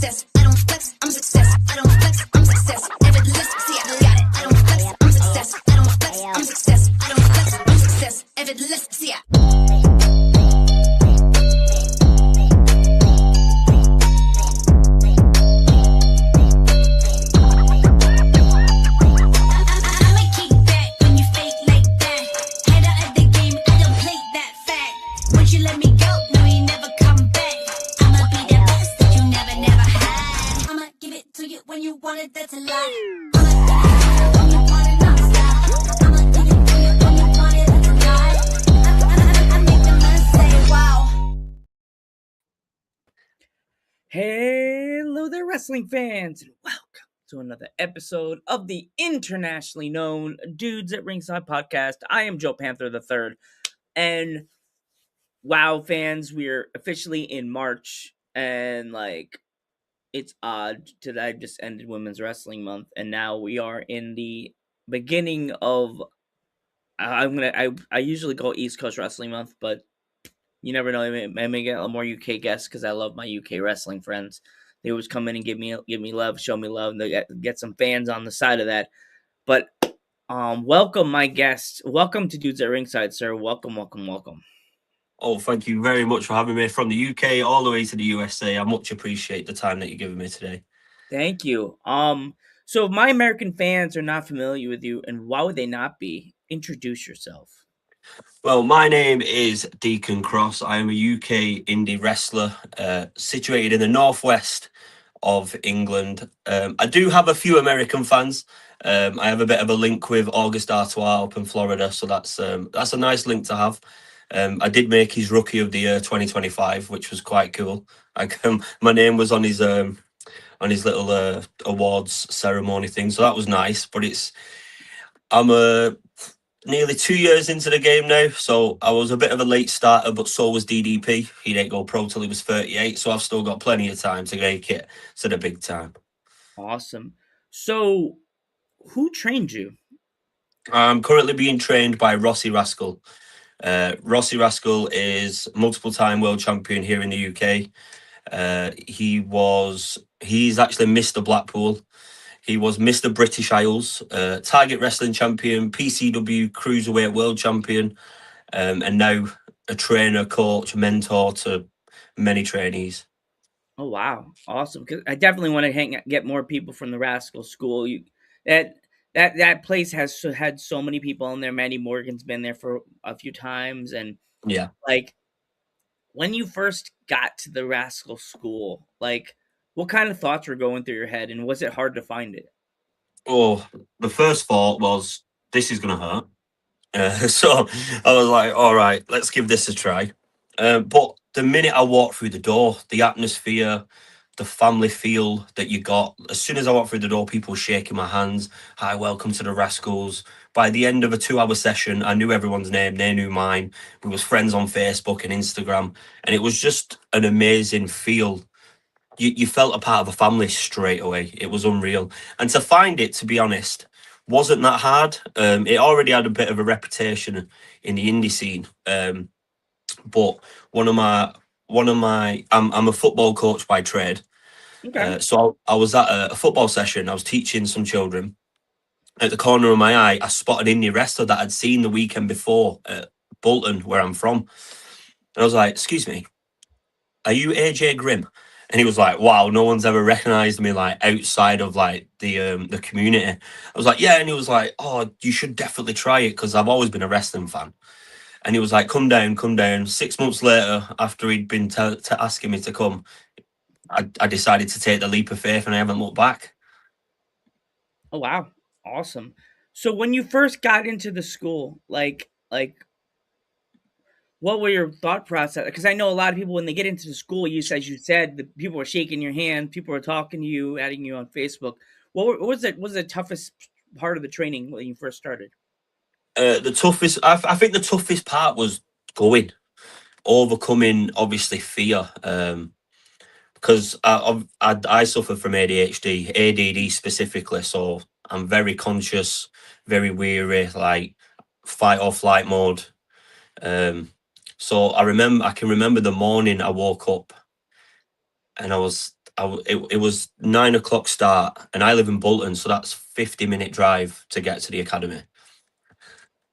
success. I don't flex, I'm success. I don't flex, I'm success. Effortless, see I got it. I don't flex, I'm success. I don't flex, I'm success. I don't flex, I'm success. Effortless, see I. That's a lie. Hello there, wrestling fans, and welcome to another episode of the internationally known Dudes at Ringside Podcast. I am Joe Panther III, and wow, fans, we're officially in March, and it's odd that I just ended Women's Wrestling Month, and now we are in the beginning of. I usually go East Coast Wrestling Month, but you never know. I may get a more UK guests because I love my UK wrestling friends. They always come in and give me love, show me love, and they get some fans on the side of that. But welcome, my guests. Welcome to Dudes at Ringside, sir. Welcome. Oh, thank you very much for having me from the UK all the way to the USA. I much appreciate the time that you're giving me today. Thank you. So if my American fans are not familiar with you, and why would they not be? Introduce yourself. Well, my name is Deacon Cross. I am a UK indie wrestler situated in the northwest of England. I do have a few American fans. I have a bit of a link with August Artois up in Florida, so that's a nice link to have. I did make his Rookie of the Year 2025, which was quite cool. My name was on his little awards ceremony thing, so that was nice. But I'm nearly 2 years into the game now, so I was a bit of a late starter, but so was DDP. He didn't go pro till he was 38, so I've still got plenty of time to make it to the big time. Awesome. So, who trained you? I'm currently being trained by Rossi Rascal. Rossi Rascal is multiple-time world champion here in the UK. He's actually Mr. Blackpool. He was Mr. British Isles, Target Wrestling Champion, PCW Cruiserweight World Champion, and now a trainer, coach, mentor to many trainees. Oh wow, awesome! Because I definitely want to get more people from the Rascal School. That place has had so many people in there. Maddie Morgan's been there for a few times, and yeah, when you first got to the Rascal School, what kind of thoughts were going through your head, and was it hard to find it? Oh, the first thought was, this is going to hurt. So I was like, all right, let's give this a try. But the minute I walked through the door, the atmosphere, the family feel that you got, as soon as I walked through the door, people were shaking my hands. Hi, welcome to the Rascals. By the end of a 2-hour session, I knew everyone's name. They knew mine. We was friends on Facebook and Instagram. And it was just an amazing feel. You felt a part of a family straight away. It was unreal. And to find it, to be honest, wasn't that hard. It already had a bit of a reputation in the indie scene. But I'm a football coach by trade. Okay. So I was at a football session. I was teaching some children. At the corner of my eye, I spotted an indie wrestler that I'd seen the weekend before at Bolton, where I'm from. And I was like, excuse me, are you AJ Grimm? And he was like, wow, no one's ever recognized me outside of the community. I was like, yeah. And he was like, oh, you should definitely try it because I've always been a wrestling fan. And he was like, come down. 6 months later, after he'd been asking me to come, I decided to take the leap of faith and I haven't looked back. Oh, wow. Awesome. So when you first got into the school, what were your thought process? Because I know a lot of people, when they get into the school, as you said, the people were shaking your hand, people were talking to you, adding you on Facebook. What was the toughest part of the training when you first started? I think the toughest part was overcoming, obviously, fear. Because I suffer from ADHD, ADD specifically, so I'm very conscious, very weary, fight or flight mode. So I can remember the morning I woke up, and I was it was 9 o'clock start, and I live in Bolton, so that's 50-minute drive to get to the academy.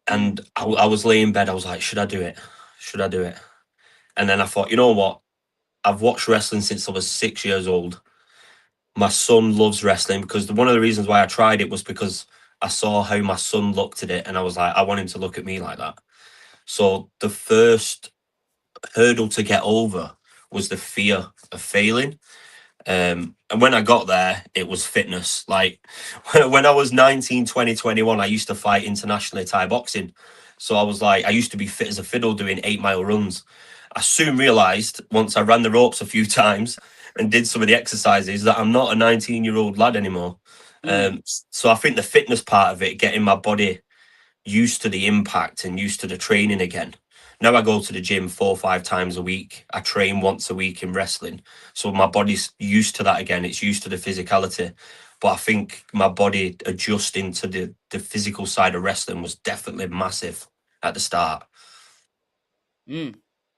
And I was laying in bed. I was like, should I do it? Should I do it? And then I thought, you know what? I've watched wrestling since I was 6 years old. My son loves wrestling because one of the reasons why I tried it was because I saw how my son looked at it, and I was like, I want him to look at me like that. So the first hurdle to get over was the fear of failing. And when I got there, it was fitness. Like when I was 19, 20, 21, I used to fight internationally Thai boxing. So I was like, I used to be fit as a fiddle doing 8-mile runs. I soon realized once I ran the ropes a few times and did some of the exercises that I'm not a 19-year-old lad anymore. So I think the fitness part of it, getting my body used to the impact and used to the training again. Now I go to the gym 4 or 5 times a week. I train once a week in wrestling. So my body's used to that again. It's used to the physicality. But I think my body adjusting to the physical side of wrestling was definitely massive at the start.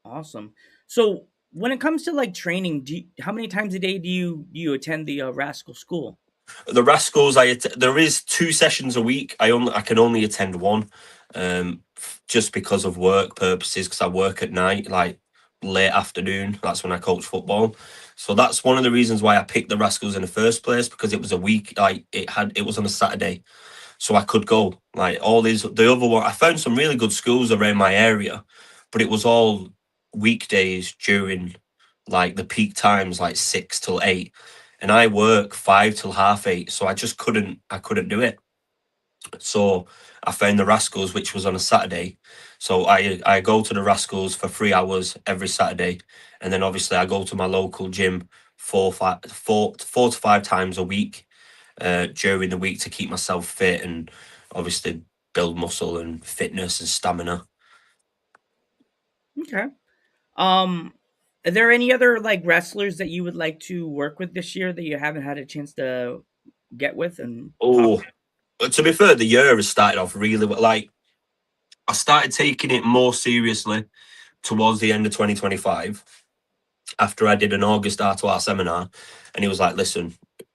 Awesome. So when it comes to like training, how many times a day do you attend the Rascal School? The Rascals, there is 2 sessions a week. I can only attend one, just because of work purposes. Because I work at night, like late afternoon. That's when I coach football. So that's one of the reasons why I picked the Rascals in the first place, because it was a week. Like it was on a Saturday, so I could go. Like the other one, I found some really good schools around my area, but it was all weekdays during like the peak times, like 6 till 8. And I work 5 till 8:30, so I just couldn't do it. So I found the Rascals, which was on a Saturday. So I go to the Rascals for 3 hours every Saturday, and then obviously I go to my local gym 4 to 5 times a week during the week to keep myself fit and obviously build muscle and fitness and stamina. Okay. Are there any other like wrestlers that you would like to work with this year that you haven't had a chance to get with and talk? But to be fair, the year has started off really well. Like I started taking it more seriously towards the end of 2025 after I did an August Artois seminar, and he was like, listen, do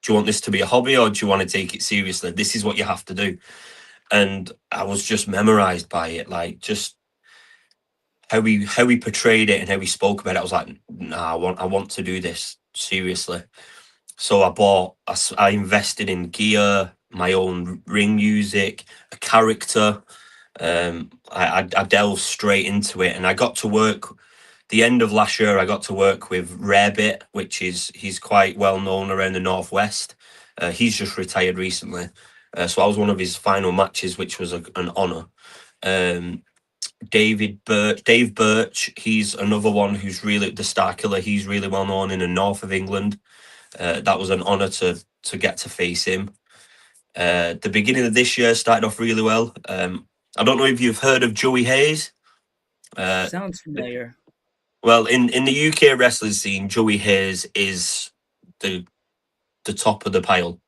you want this to be a hobby or do you want to take it seriously? This is what you have to do. And I was just memorized by it, like just how he portrayed it and how he spoke about it. I was like, nah, I want to do this seriously. So I invested in gear, my own ring music, a character. I delved straight into it, and I got to work. The end of last year, I got to work with Rarebit, he's quite well known around the Northwest. He's just retired recently, so I was one of his final matches, which was an honour. Dave Birch, he's another one who's really the star killer. He's really well known in the north of England. That was an honour to get to face him. The beginning of this year started off really well. I don't know if you've heard of Joey Hayes. Sounds familiar. Well, in the UK wrestling scene, Joey Hayes is the top of the pile.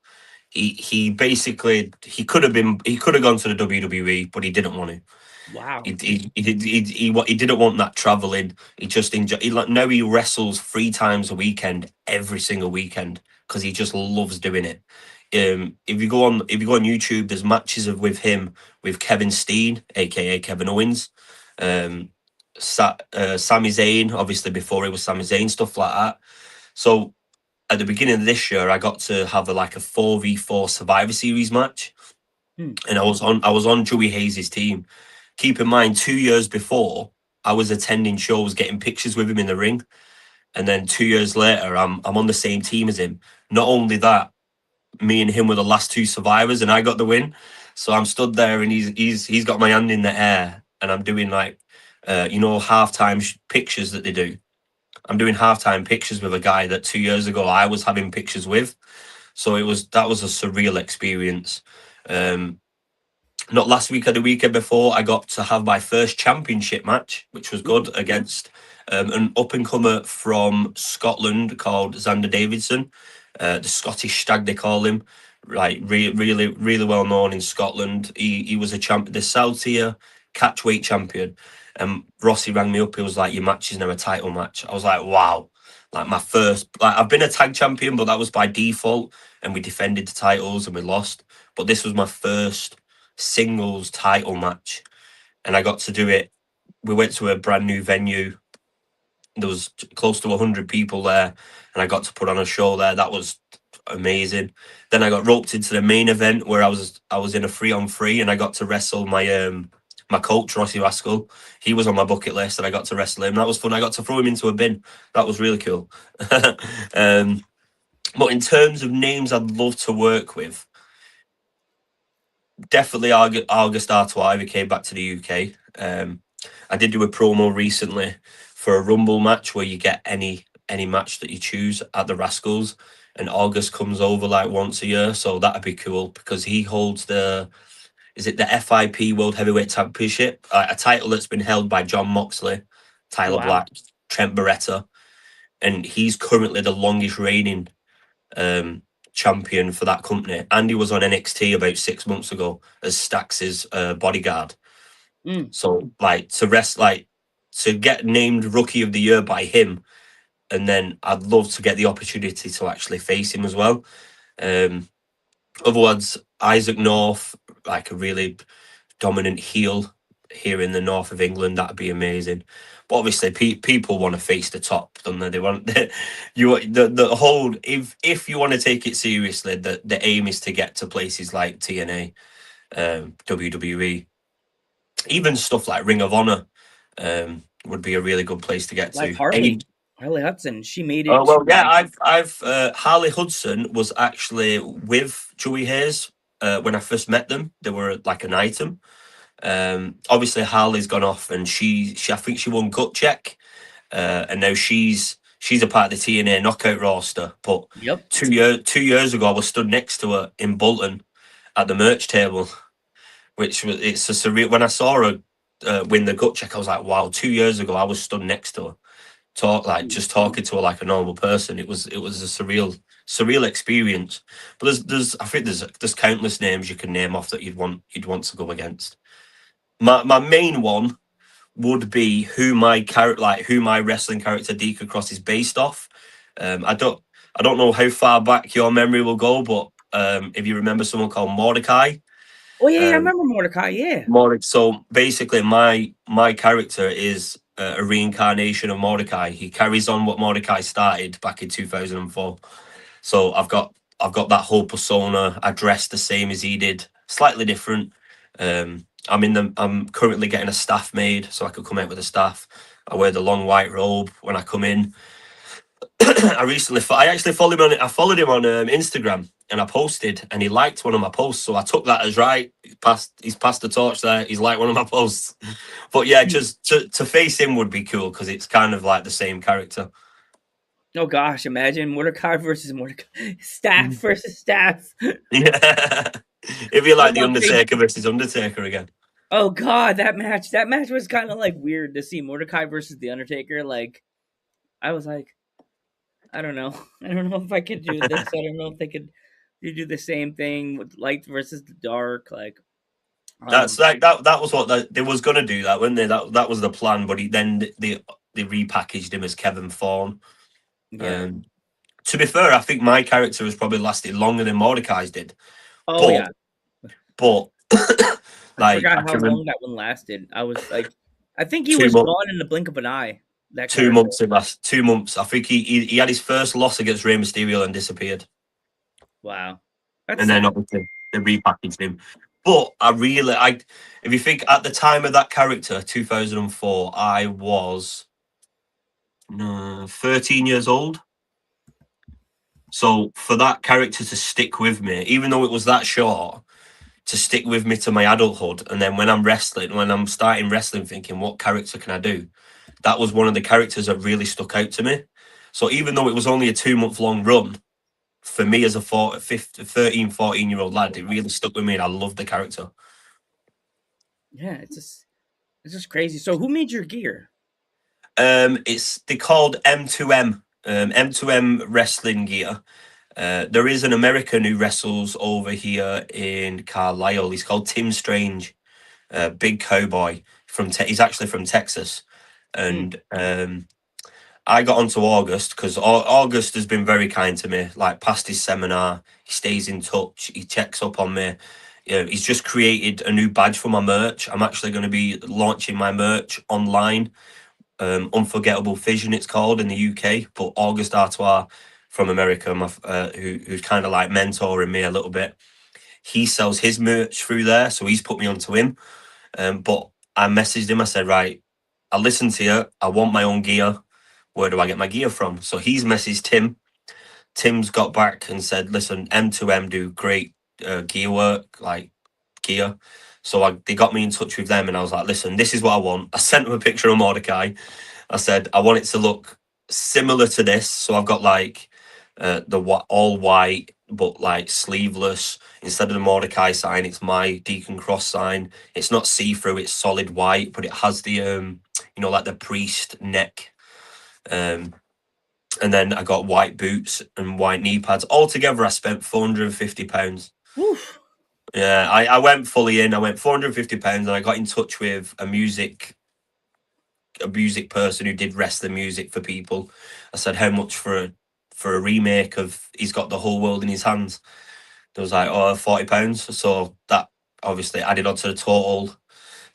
He basically he could have gone to the WWE, but he didn't want to. Wow. He didn't want that traveling. He just enjoy. Now he wrestles 3 times a weekend, every single weekend, because he just loves doing it. If you go on YouTube, there's matches with him with Kevin Steen, aka Kevin Owens, Sami Zayn, obviously before he was Sami Zayn, stuff like that. So at the beginning of this year, I got to have a 4v4 Survivor Series match, and I was on Joey Hayes' team. Keep in mind, 2 years before, I was attending shows, getting pictures with him in the ring, and then 2 years later, I'm on the same team as him. Not only that, me and him were the last 2 survivors, and I got the win. So I'm stood there, and he's got my hand in the air, and I'm doing halftime pictures that they do. I'm doing halftime pictures with a guy that 2 years ago I was having pictures with. So that was a surreal experience. Not last week or the weekend before, I got to have my first championship match, which was good, against an up-and-comer from Scotland called Xander Davidson, the Scottish Stag, they call him. Like really, really well known in Scotland. He was the South Tier catchweight champion. And Rossi rang me up. He was like, "Your match is now a title match." I was like, "Wow!" like my first. Like I've been a tag champion, but that was by default, and we defended the titles and we lost. But this was my first singles title match, and I got to do it. We went to a brand new venue. There was close to 100 people there, and I got to put on a show there. That was amazing. Then I got roped into the main event where I was in a 3-on-3, and I got to wrestle my coach Rossi Rascal. He was on my bucket list, and I got to wrestle him. That was fun. I got to throw him into a bin. That was really cool. But in terms of names I'd love to work with, definitely August Artois, who came back to the UK. I did do a promo recently for a Rumble match where you get any match that you choose at the Rascals, and August comes over like once a year, so that'd be cool because he holds the FIP World Heavyweight Championship, a title that's been held by John Moxley, Tyler Wow. Black, Trent Beretta, and he's currently the longest reigning champion for that company. Andy was on NXT about 6 months ago as Stax's bodyguard. So like to get named Rookie of the Year by him, and then I'd love to get the opportunity to actually face him as well. Otherwise, Isaac North, like a really dominant heel here in the north of England, that'd be amazing. But obviously, people want to face the top, don't they? They want the whole. If you want to take it seriously, the aim is to get to places like TNA, WWE, even stuff like Ring of Honor. Would be a really good place to get Like to. Harley Hudson, she made it. Oh well, yeah. I've Harley Hudson was actually with Joey Hayes when I first met them. They were like an item. Obviously Harley's gone off, and she I think she won Gut Check, and now she's a part of the TNA Knockout roster. But Yep. 2 years ago, I was stood next to her in Bolton at the merch table, which was it's a surreal. When I saw her win the Gut Check, I was like, wow. 2 years ago, I was stood next to her, just talking to her like a normal person. It was a surreal experience. But I think there's countless names you can name off that you'd want to go against. My main one would be who my wrestling character Deacon Cross is based off. I don't know how far back your memory will go, but if you remember someone called Mordecai. Oh yeah, I remember Mordecai. Yeah. So basically, my character is a reincarnation of Mordecai. He carries on what Mordecai started back in 2004. So I've got that whole persona. I dress the same as he did, slightly different. I'm currently getting a staff made, so I could come out with a staff. I wear the long white robe when I come in. I actually followed him on. I followed him on Instagram, and I posted, and he liked one of my posts. So I took that as right. He's passed the torch there. He's liked one of my posts. But yeah, just to face him would be cool because it's kind of like the same character. Oh gosh, imagine Mordecai versus Mordecai, staff versus staff. Yeah, it'd be like the Undertaker versus Undertaker again. Oh god, that match was kind of like weird to see Mordecai versus the Undertaker. Like, I was like, I don't know if I could do this. I don't know if they could do the same thing with light versus the dark. Like, that's like that was what they was gonna do, that, weren't they? That was the plan, but they repackaged him as Kevin Thorne. yeah. To be fair, I think my character has probably lasted longer than Mordecai's did. Oh yeah. But I forgot how long that one lasted. I was like, I think he was gone in the blink of an eye. That 2 months it last. 2 months. I think he had his first loss against Rey Mysterio and disappeared. Wow. And then obviously they repackaged him. But if you think at the time of that character, 2004, I was 13 years old. So for that character to stick with me, even though it was that short, to stick with me to my adulthood, and then when I'm starting wrestling, thinking, what character can I do? That was one of the characters that really stuck out to me. So even though it was only a 2 month long run, for me as a 13, 14-year-old lad, it really stuck with me, and I loved the character. Yeah, it's just crazy. So who made your gear? They're called M2M, M2M wrestling gear. There is an American who wrestles over here in Carlisle. He's called Tim Strange, big cowboy he's actually from Texas, and I got onto August because August has been very kind to me. Like past his seminar, he stays in touch. He checks up on me. You know, he's just created a new badge for my merch. I'm actually going to be launching my merch online. Unforgettable Vision, it's called in the UK. But August Artois from America, who's kind of like mentoring me a little bit, he sells his merch through there, so he's put me onto him. But I messaged him. I said, right, I listened to you. I want my own gear. Where do I get my gear from? So he's messaged Tim. Tim's got back and said, listen, M2M do great gear work, like gear. So they got me in touch with them, and I was like, listen, this is what I want. I sent him a picture of Mordecai. I said, I want it to look similar to this. So I've got like all white, but like sleeveless. Instead of the Mordecai sign, it's my Deacon Cross sign. It's not see-through, it's solid white, but it has the, like the priest neck. And then I got white boots and white knee pads. Altogether, I spent £450. Oof. Yeah, I went fully in. I went £450, and I got in touch with a music person who did wrestling music for people. I said, how much for a remake of He's Got the Whole World in His Hands? There was like, £40. So that obviously added on to the total.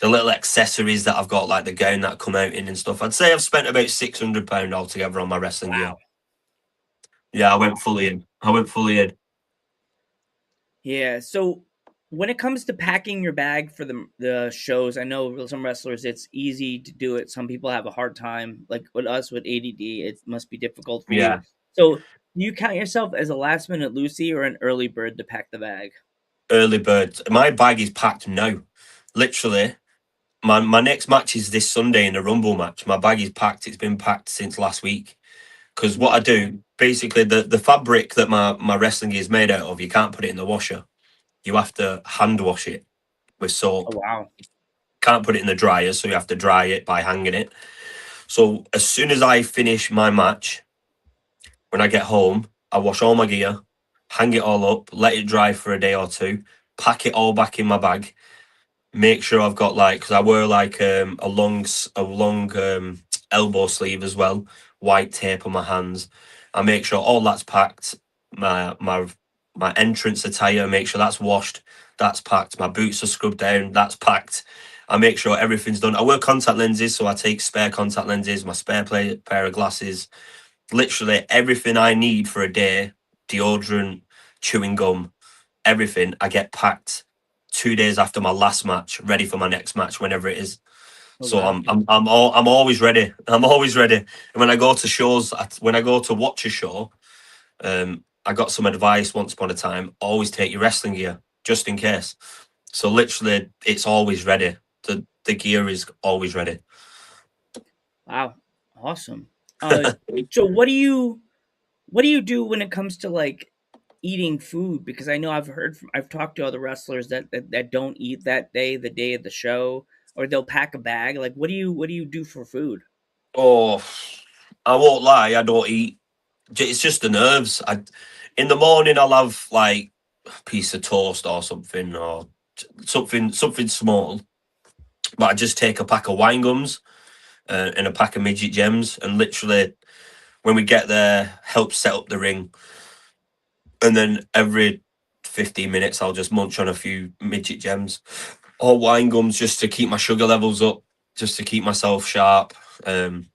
The little accessories that I've got, like the gown that I come out in and stuff. I'd say I've spent about £600 altogether on my wrestling gear. Yeah, I went fully in. Yeah. So when it comes to packing your bag for the shows, I know some wrestlers it's easy to do it. Some people have a hard time. Like with us with ADD, it must be difficult for you. So do you count yourself as a last minute Lucy or an early bird to pack the bag? Early bird. My bag is packed now. Literally, my next match is this Sunday in the Rumble match. My bag is packed. It's been packed since last week. Because what I do, basically, the fabric that my wrestling gear is made out of, you can't put it in the washer. You have to hand wash it with soap. Oh, wow. Can't put it in the dryer, so you have to dry it by hanging it. So as soon as I finish my match, when I get home, I wash all my gear, hang it all up, let it dry for a day or two, pack it all back in my bag, make sure I've got because I wear like a long elbow sleeve as well, white tape on my hands. I make sure all that's packed. My entrance attire, make sure that's washed, that's packed. My boots are scrubbed down, that's packed. I make sure everything's done. I wear contact lenses, so I take spare contact lenses, my spare pair of glasses, literally everything I need for a day, deodorant, chewing gum, everything. I get packed 2 days after my last match, ready for my next match, whenever it is. So wow. I'm always ready. I'm always ready. And when I go to shows, when I go to watch a show, I got some advice once upon a time. Always take your wrestling gear, just in case. So literally, it's always ready. The gear is always ready. Wow, awesome. So what do you do when it comes to like eating food? Because I know I've talked to other wrestlers that don't eat that day, the day of the show, or they'll pack a bag. Like, what do you do for food? Oh, I won't lie, I don't eat. It's just the nerves. In the morning, I'll have like a piece of toast or something, or something small. But I just take a pack of wine gums and a pack of midget gems, and literally, when we get there, help set up the ring. And then every 15 minutes, I'll just munch on a few midget gems or wine gums just to keep my sugar levels up, just to keep myself sharp. Then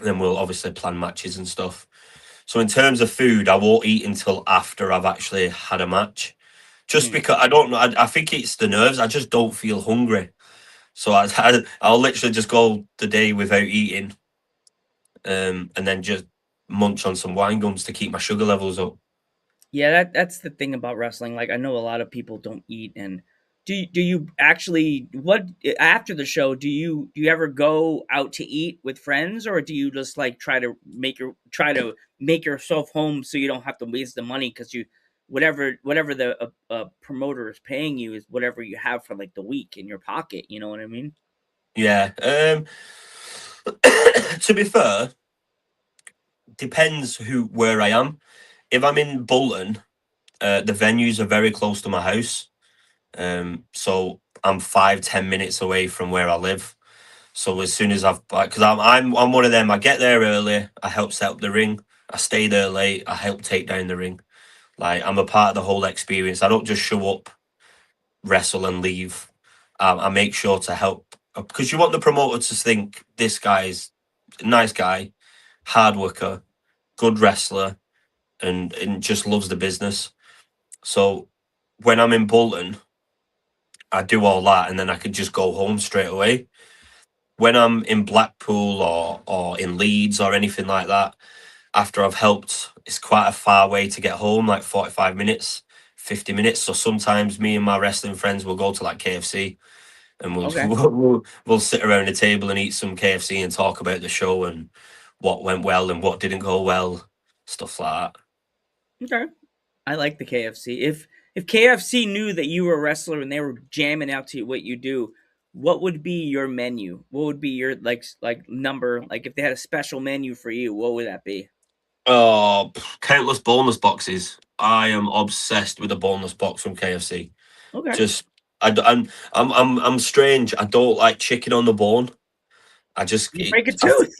we'll obviously plan matches and stuff. So in terms of food, I won't eat until after I've actually had a match. Just because I don't know, I think it's the nerves. I just don't feel hungry. So I'll literally just go the day without eating, and then just munch on some wine gums to keep my sugar levels up. Yeah, that's the thing about wrestling. Like, I know a lot of people don't eat, and do you actually after the show? Do you ever go out to eat with friends, or do you just like try to make yourself home so you don't have to waste the money because whatever the promoter is paying you is whatever you have for like the week in your pocket. You know what I mean? Yeah. To be fair, depends where I am. If I'm in Bolton, the venues are very close to my house. So I'm 5-10 minutes away from where I live. So as soon as I've because I'm one of them. I get there early. I help set up the ring. I stay there late. I help take down the ring. Like I'm a part of the whole experience. I don't just show up, wrestle, and leave. I make sure to help because you want the promoter to think this guy's a nice guy, hard worker, good wrestler, and just loves the business. So when I'm in Bolton, I do all that, and then I could just go home straight away. When I'm in Blackpool or in Leeds or anything like that, after I've helped, it's quite a far way to get home, like 45 minutes, 50 minutes. So sometimes me and my wrestling friends will go to like KFC and we'll, Okay. we'll sit around a table and eat some KFC and talk about the show and what went well and what didn't go well, stuff like that. Okay. I like the KFC. If KFC knew that you were a wrestler and they were jamming out to what you do, what would be your menu? What would be your like number? Like if they had a special menu for you, what would that be? Oh, countless boneless boxes. I am obsessed with a boneless box from KFC. Okay. Just I'm strange. I don't like chicken on the bone. I just You break a tooth.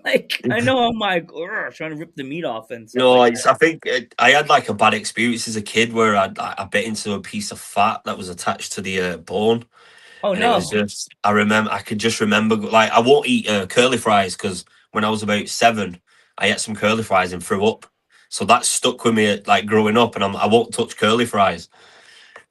Like I know I'm like trying to rip the meat off and stuff no, like I think I had like a bad experience as a kid where I bit into a piece of fat that was attached to the bone, oh and it was no. just I could just remember like I won't eat curly fries because when I was about 7, I ate some curly fries and threw up, so that stuck with me like growing up, and I won't touch curly fries.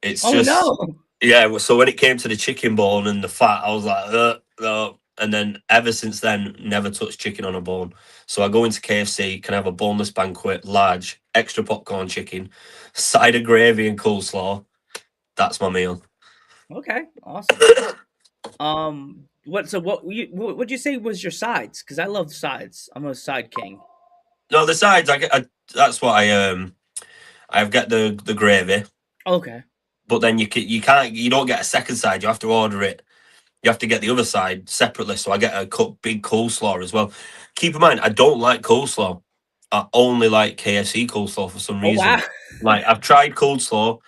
It's Oh just no. yeah. So when it came to the chicken bone and the fat, I was like, no. And then ever since then, never touched chicken on a bone. So I go into KFC, can have a boneless banquet, large, extra popcorn chicken, side of gravy and coleslaw. That's my meal. Okay. Awesome. What would you say was your sides? Because I love sides. I'm a side king. No, the sides. That's what I've got the gravy, Okay. but then you don't get a second side. You have to order it. You have to get the other side separately. So I get a big coleslaw as well. Keep in mind, I don't like coleslaw. I only like KFC coleslaw for some Oh wow. reason. Like I've tried coleslaw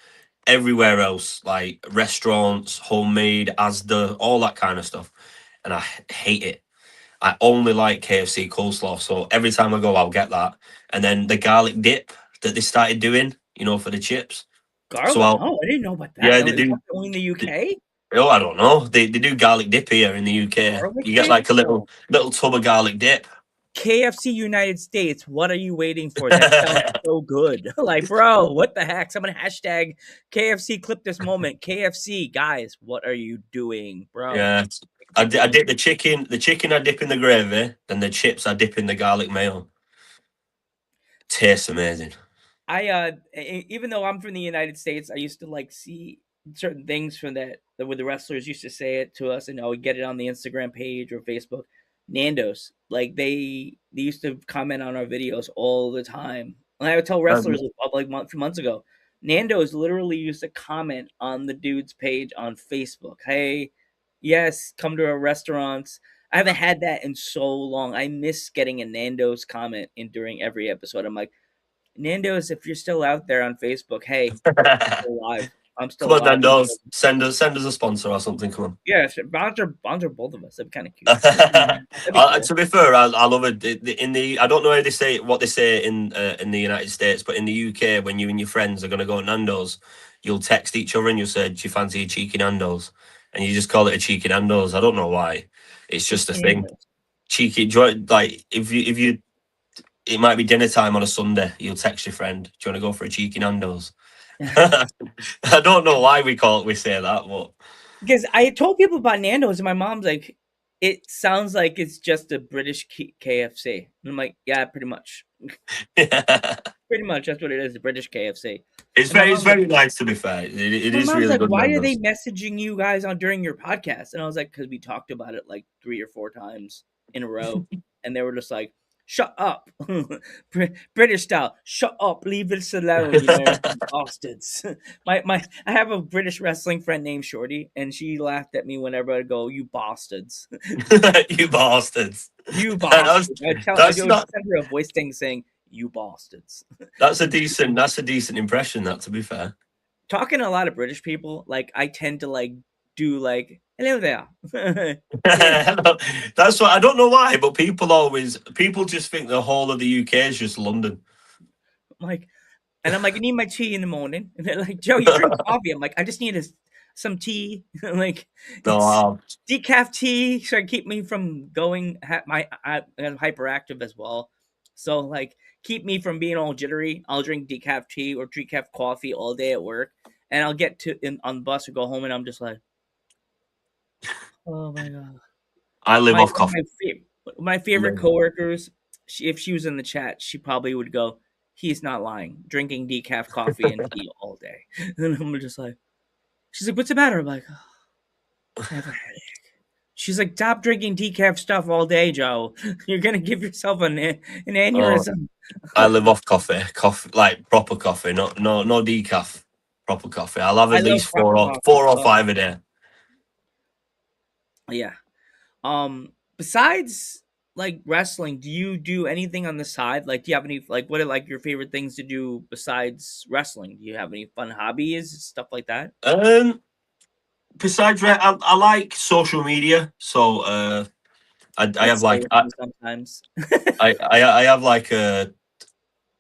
everywhere else, like restaurants, homemade, Asda, all that kind of stuff, and I hate it. I only like KFC coleslaw, so every time I go, I'll get that. And then the garlic dip that they started doing, for the chips. So Garlic? Oh, I didn't know about that. yeah, No, they is that do. only in the UK? Oh, I don't know. They do garlic dip here in the UK. Garlic You get dip? like a little tub of garlic dip. KFC United States. What are you waiting for? That sounds so good. Like, bro, what the heck? Someone hashtag KFC clip this moment. KFC, guys, what are you doing, bro? Yeah, I dip the chicken. The chicken I dip in the gravy, and the chips I dip in the garlic mayo. Tastes amazing. Even though I'm from the United States, I used to like see certain things from that where the wrestlers used to say it to us, and I would get it on the Instagram page or Facebook. Nando's, like they used to comment on our videos all the time, and I would tell wrestlers like a few months ago, Nando's literally used to comment on the dude's page on Facebook. Hey, yes, come to our restaurants. I haven't had that in so long. I miss getting a Nando's comment in during every episode. I'm like, Nando's, if you're still out there on Facebook, hey, I'm still alive. I'm still Come on, alive. Nando's. Send us a sponsor or something. Come on. Yeah, sponsor both of us. That'd be kind of cute. That'd be cool. To be fair, I love it. I don't know how they say what they say in the United States, but in the UK, when you and your friends are going to go to Nando's, you'll text each other and you'll say, "Do you fancy a cheeky Nando's?" And you just call it a cheeky Nando's. I don't know why. It's just a thing. Nando's. Cheeky. Like if you, it might be dinner time on a Sunday. You'll text your friend, "Do you want to go for a cheeky Nando's?" I don't know why we say that, but Because I told people about Nando's, and my mom's like, "It sounds like it's just a British KFC." And I'm like, "Yeah, pretty much. Pretty much, that's what it is. The British KFC." it's And my very mom's like, nice to be fair. It my is mom's really like, good. "Why are they Nando's. messaging you guys on during your podcast?" And I was like, "Because we talked about it like 3 or 4 times in a row," and they were just like, "Shut up, British style. Shut up, leave us alone, you bastards." I have a British wrestling friend named Shorty, and she laughed at me whenever I go, "You bastards, You bastards. you That's, bastards." I that's would not send her a voice thing saying, "You bastards." that's a decent impression, that, to be fair. Talking to a lot of British people, like I tend to like do like Hello there. That's what I don't know why, but people just think the whole of the UK is just London. I'm like, and I'm like, I need my tea in the morning. And they're like, Joe, you drink coffee. I'm like, I just need some tea. Like, No, it's decaf tea. So I keep me from going. I'm hyperactive as well. So like, keep me from being all jittery. I'll drink decaf tea or decaf coffee all day at work, and I'll get on the bus or go home, and I'm just like, oh my god. I live My off coffee. my favorite coworkers, if she was in the chat, she probably would go, "He's not lying. Drinking decaf coffee and tea all day." And I'm just like, she's like, "What's the matter?" I'm like, oh, I have a headache. She's like, "Stop drinking decaf stuff all day, Joe. You're gonna give yourself an aneurysm." I live off coffee, like proper coffee, no decaf, proper coffee. I'll have I at love least proper four coffee. or Oh, five a day. yeah. Besides like wrestling, do you do anything on the side? Like, do you have any like what are like your favorite things to do besides wrestling? Do you have any fun hobbies, stuff like that? Besides, I like social media, so I That's have so like with me sometimes. I have like I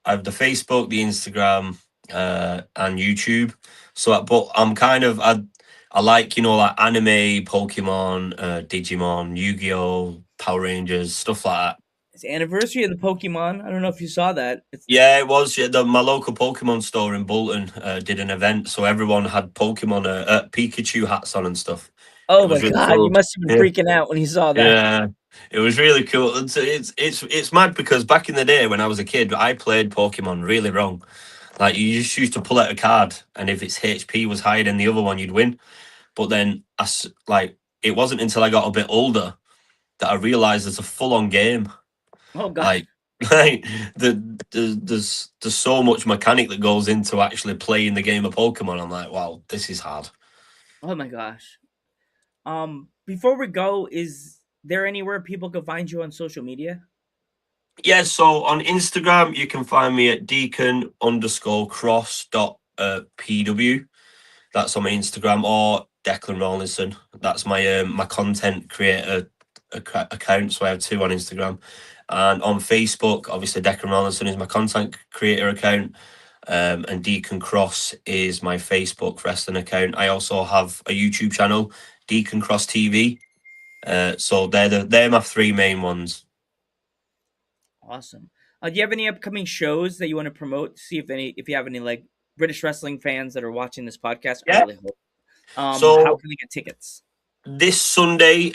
have the Facebook, the Instagram, and YouTube. So, but I'm kind of I like like anime, Pokemon, Digimon, Yu-Gi-Oh, Power Rangers, stuff like that. It's the anniversary of the Pokemon. I don't know if you saw that. It's Yeah, it was. Yeah, my local Pokemon store in Bolton did an event, so everyone had Pokemon Pikachu hats on and stuff. oh It my was really god, you cool. must have been Yeah, freaking out when you saw that. yeah, it was really cool. It's mad because back in the day when I was a kid, I played Pokemon really wrong. Like you just used to pull out a card, and if its HP was higher than the other one, you'd win. But then, like it wasn't until I got a bit older that I realised it's a full-on game. Oh god. Like, like there's so much mechanic that goes into actually playing the game of Pokemon. I'm like, wow, this is hard. Oh my gosh. Before we go, is there anywhere people can find you on social media? Yeah, so on Instagram you can find me at deacon_cross.pw. That's on my Instagram, or Declan Rawlinson. That's my content creator account. So I have two on Instagram, and on Facebook, obviously Declan Rawlinson is my content creator account, and Deacon Cross is my Facebook wrestling account. I also have a YouTube channel, Deacon Cross TV. So they're my three main ones. Awesome. Do you have any upcoming shows that you want to promote? See if you have any like British wrestling fans that are watching this podcast. I Yeah. really hope. How So can they get tickets? this Sunday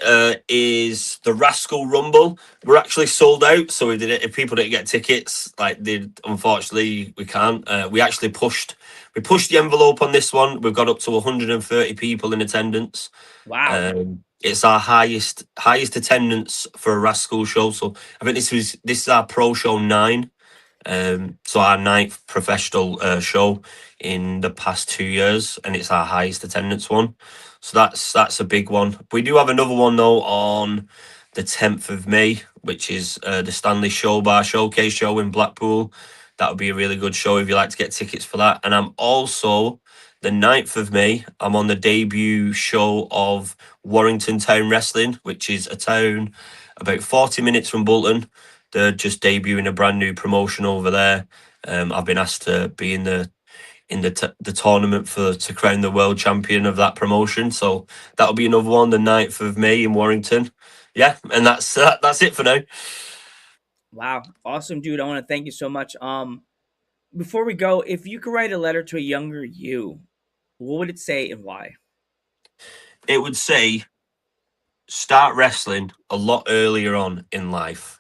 is the Rascal Rumble. We're actually sold out, so if people didn't get tickets, like unfortunately we can't. We actually pushed the envelope on this one. We've got up to 130 people in attendance. Wow. It's our highest attendance for a Rascal show. So I think this is our pro show 9. So our 9th professional show in the past 2 years, and it's our highest attendance one. So that's a big one. We do have another one though on the 10th of May, which is the Stanley Show Bar Showcase show in Blackpool. That would be a really good show if you like to get tickets for that. And I'm also the 9th of May, I'm on the debut show of Warrington Town Wrestling, which is a town about 40 minutes from Bolton. They're just debuting a brand new promotion over there. I've been asked to be in the tournament to crown the world champion of that promotion. So that'll be another one, the 9th of May in Warrington. Yeah, and that's it for now. Wow. Awesome, dude. I want to thank you so much. Before we go, if you could write a letter to a younger you, what would it say and why? It would say, start wrestling a lot earlier on in life.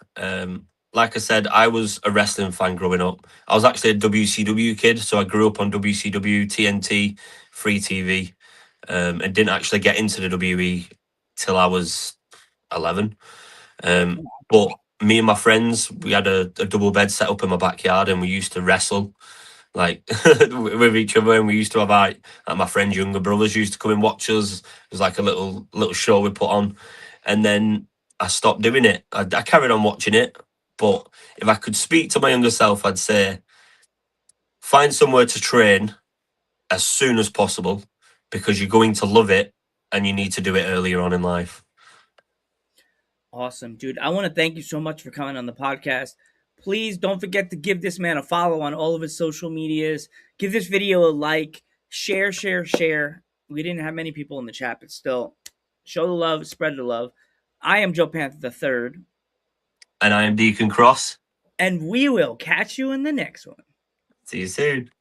Like I said, I was a wrestling fan growing up. I was actually a WCW kid, so I grew up on WCW, TNT, Free TV, and didn't actually get into the WWE till I was 11. But me and my friends, we had a double bed set up in my backyard, and we used to wrestle like with each other. And we used to have my friend's younger brothers used to come and watch us. It was like a little show we put on, and then I stopped doing it. I carried on watching it, but if I could speak to my younger self, I'd say find somewhere to train as soon as possible, because you're going to love it and you need to do it earlier on in life. Awesome, dude. I want to thank you so much for coming on the podcast. Please don't forget to give this man a follow on all of his social medias. Give this video a like. Share. We didn't have many people in the chat, but still, show the love, spread the love. I am Joe Panther the Third. And I am Deacon Cross. And we will catch you in the next one. See you soon.